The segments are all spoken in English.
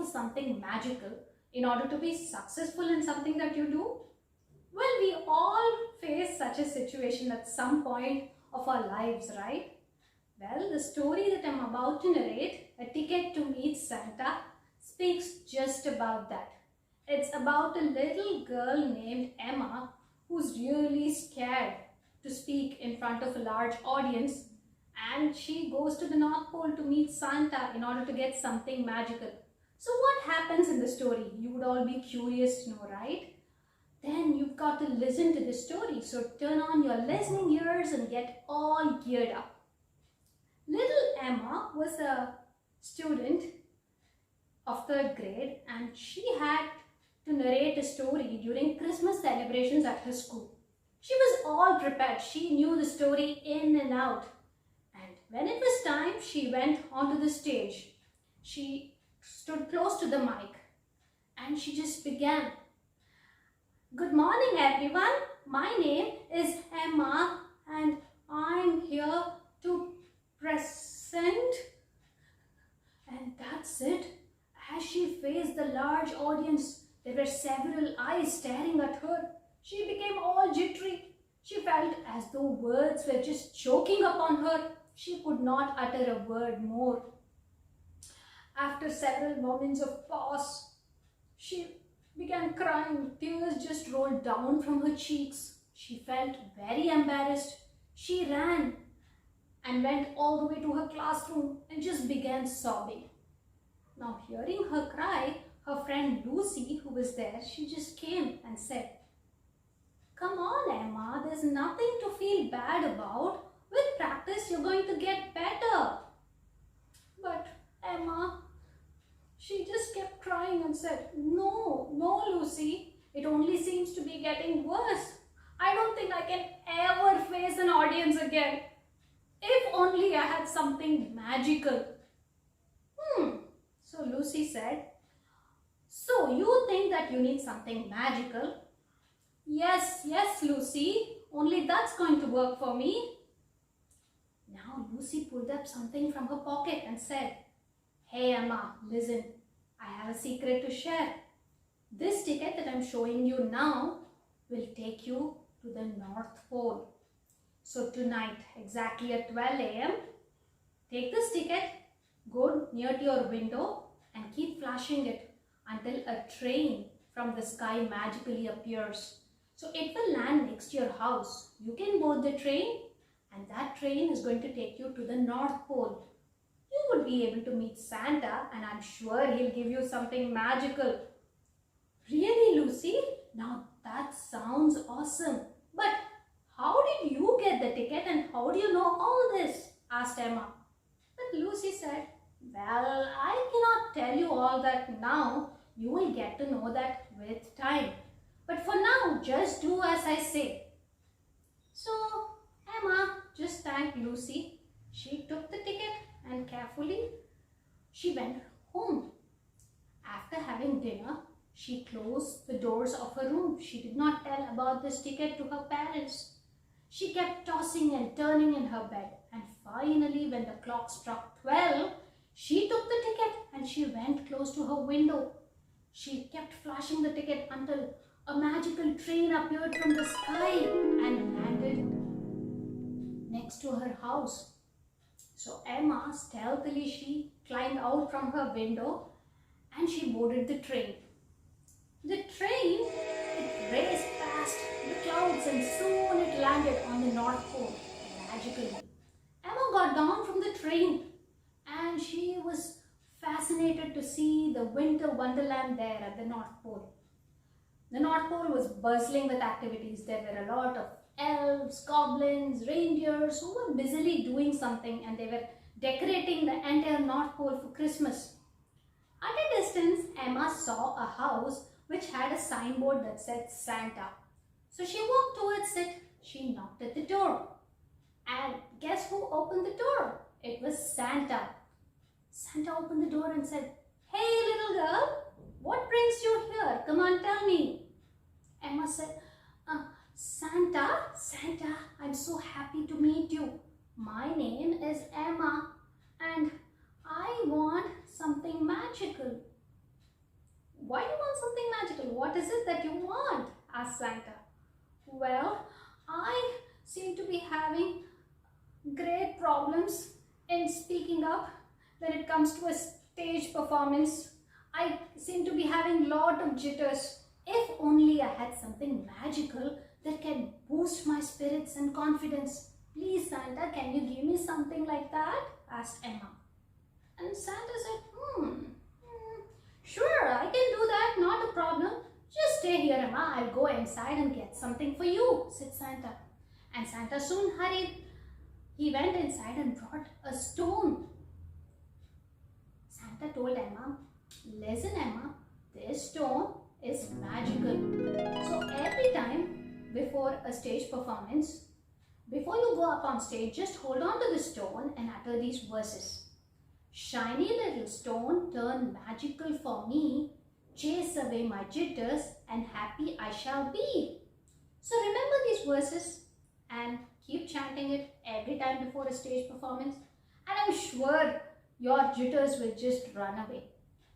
for something magical in order to be successful in something that you do? Well, we all face such a situation at some point of our lives, right? Well, the story that I'm about to narrate, A Ticket to Meet Santa, speaks just about that. It's about a little girl named Emma who's really scared to speak in front of a large audience, and she goes to the North Pole to meet Santa in order to get something magical. So what happens in the story? You would all be curious to know, right? Then you've got to listen to the story. So turn on your listening ears and get all geared up. Little Emma was a student of 3rd grade, and she had to narrate a story during Christmas celebrations at her school. She was all prepared. She knew the story in and out. And when it was time, she went onto the stage. She stood close to the mic and she just began. Good morning, everyone. My name is Emma and I'm here to present. And that's it. As she faced the large audience, there were several eyes staring at her. She became all jittery. She felt as though words were just choking upon her. She could not utter a word more. After several moments of pause, she began crying. Tears just rolled down from her cheeks. She felt very embarrassed. She ran and went all the way to her classroom and just began sobbing. Now, hearing her cry, her friend Lucy, who was there, she just came and said, "Come on, Emma, there's nothing to feel bad about. With practice, you're going to get better." But Emma, she just kept crying and said, No, Lucy, it only seems to be getting worse. I don't think I can ever face an audience again. If only I had something magical. So Lucy said, "So you think that you need something magical?" Yes, Lucy, only that's going to work for me." Now Lucy pulled up something from her pocket and said, "Hey Emma, listen, I have a secret to share. This ticket that I'm showing you now will take you to the North Pole. So tonight, exactly at 12 a.m., take this ticket, go near to your window and keep flashing it until a train from the sky magically appears. So it will land next to your house. You can board the train and that train is going to take you to the North Pole. You would be able to meet Santa and I'm sure he'll give you something magical." "Really, Lucy? Now that sounds awesome. But how did you get the ticket and how do you know all this?" asked Emma. But Lucy said, "Well, I cannot tell you all that now. You will get to know that with time. But for now, just do as I say." So Emma just thanked Lucy. She took the ticket and carefully she went home. After having dinner, she closed the doors of her room. She did not tell about this ticket to her parents. She kept tossing and turning in her bed, and finally when the clock struck 12, she took the ticket and she went close to her window. She kept flashing the ticket until a magical train appeared from the sky and landed next to her house. So Emma stealthily she climbed out from her window and she boarded the train. The train, it raced past the clouds and soon it landed on the North Pole magically. Emma got down from the train and she was fascinated to see the winter wonderland there at the North Pole. The North Pole was bustling with activities. There were a lot of elves, goblins, reindeers who were busily doing something and they were decorating the entire North Pole for Christmas. At a distance, Emma saw a house which had a signboard that said Santa. So she walked towards it. She knocked at the door. And guess who opened the door? It was Santa. Santa opened the door and said, "Hey little girl, what brings you here? Come on, tell me." Emma said, Santa, I'm so happy to meet you. My name is Emma and I want something magical." what is it that you want? Asked Santa. Well, I seem to be having great problems in speaking up when it comes to a stage performance. I seem to be having a lot of jitters. If only I had something magical that can boost my spirits and confidence. Please, Santa, can you give me something like that? Asked Emma. And Santa said, sure, I can do that, not a problem. Just stay here, Emma. I'll go inside and get something for you, said Santa. And Santa soon hurried. He went inside and brought a stone. Santa told Emma, listen, Emma, this stone is magical. So every time before a stage performance, before you go up on stage, just hold on to the stone and utter these verses. Shiny little stone, turn magical for me, chase away my jitters, and happy I shall be. So remember these verses and keep chanting it every time before a stage performance, and I'm sure your jitters will just run away.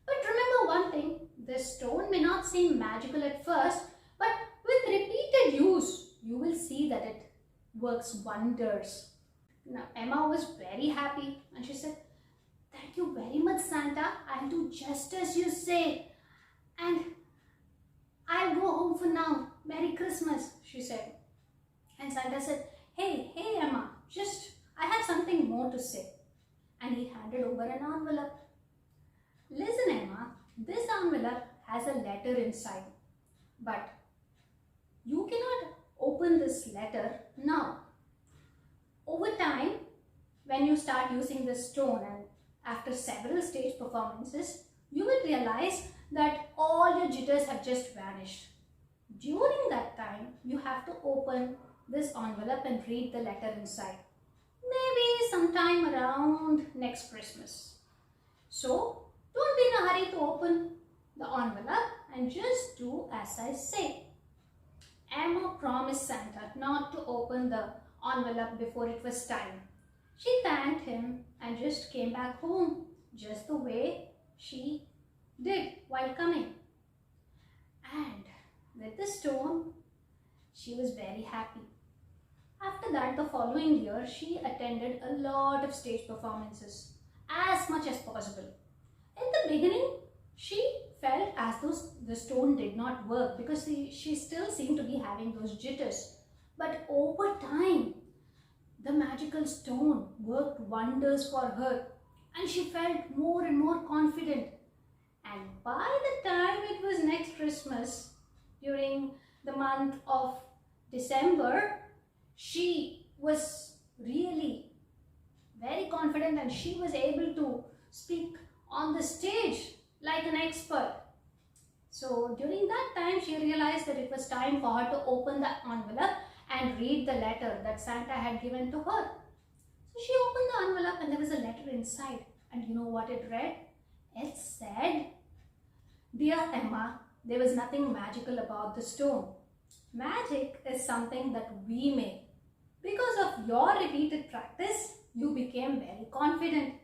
But remember one thing, this stone may not seem magical at first, but with repeated use, you will see that it works wonders. Now Emma was very happy and she said, thank you very much, Santa. I'll do just as you say. And I'll go home for now. Merry Christmas, she said. And Santa said, hey, Emma, I have something more to say. And he handed over an envelope. Listen, Emma, this envelope has a letter inside. But you cannot open this letter now. Over time, when you start using this stone and after several stage performances, you will realize that all your jitters have just vanished. During that time, you have to open this envelope and read the letter inside. Maybe sometime around next Christmas. So, don't be in a hurry to open the envelope and just do as I say. Emma promised Santa not to open the envelope before it was time. She thanked him and just came back home, just the way she did while coming. And with the stone, she was very happy. After that, the following year, she attended a lot of stage performances, as much as possible. In the beginning, she felt as though the stone did not work because she still seemed to be having those jitters. But over time, the magical stone worked wonders for her and she felt more and more confident. And by the time it was next Christmas, during the month of December, she was really very confident and she was able to speak on the stage like an expert. So during that time, she realized that it was time for her to open the envelope and read the letter that Santa had given to her. So she opened the envelope and there was a letter inside. And you know what it read? It said, Dear Emma, there was nothing magical about the stone. Magic is something that we make. Because of your repeated practice, you became very confident.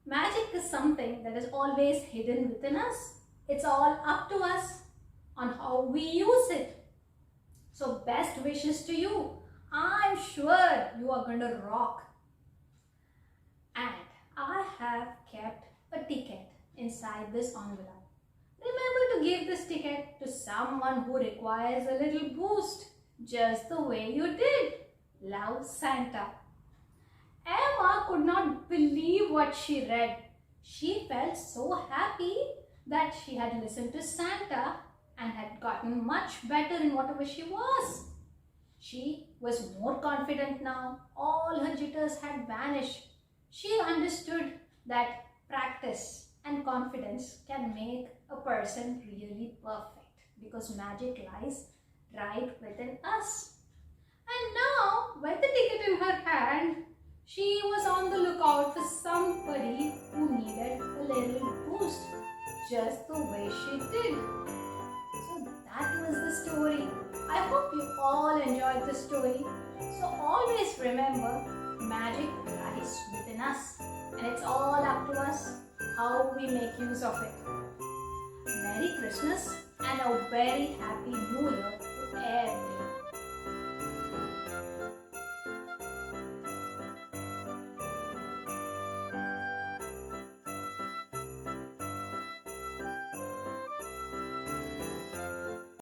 Magic is something that is always hidden within us. It's all up to us on how we use it. So best wishes to you. I'm sure you are going to rock. And I have kept a ticket inside this envelope. Remember to give this ticket to someone who requires a little boost, just the way you did. Love, Santa. Emma could not believe what she read. She felt so happy that she had listened to Santa and had gotten much better in whatever she was. She was more confident now. All her jitters had vanished. She understood that practice and confidence can make a person really perfect because magic lies right within us. And now, with the ticket in her hand, she was on the lookout for somebody who needed a little boost, just the way she did. So that was the story. I hope you all enjoyed the story. So always remember, magic lies within us and it's all up to us how we make use of it. Merry Christmas and a very happy new year to everyone.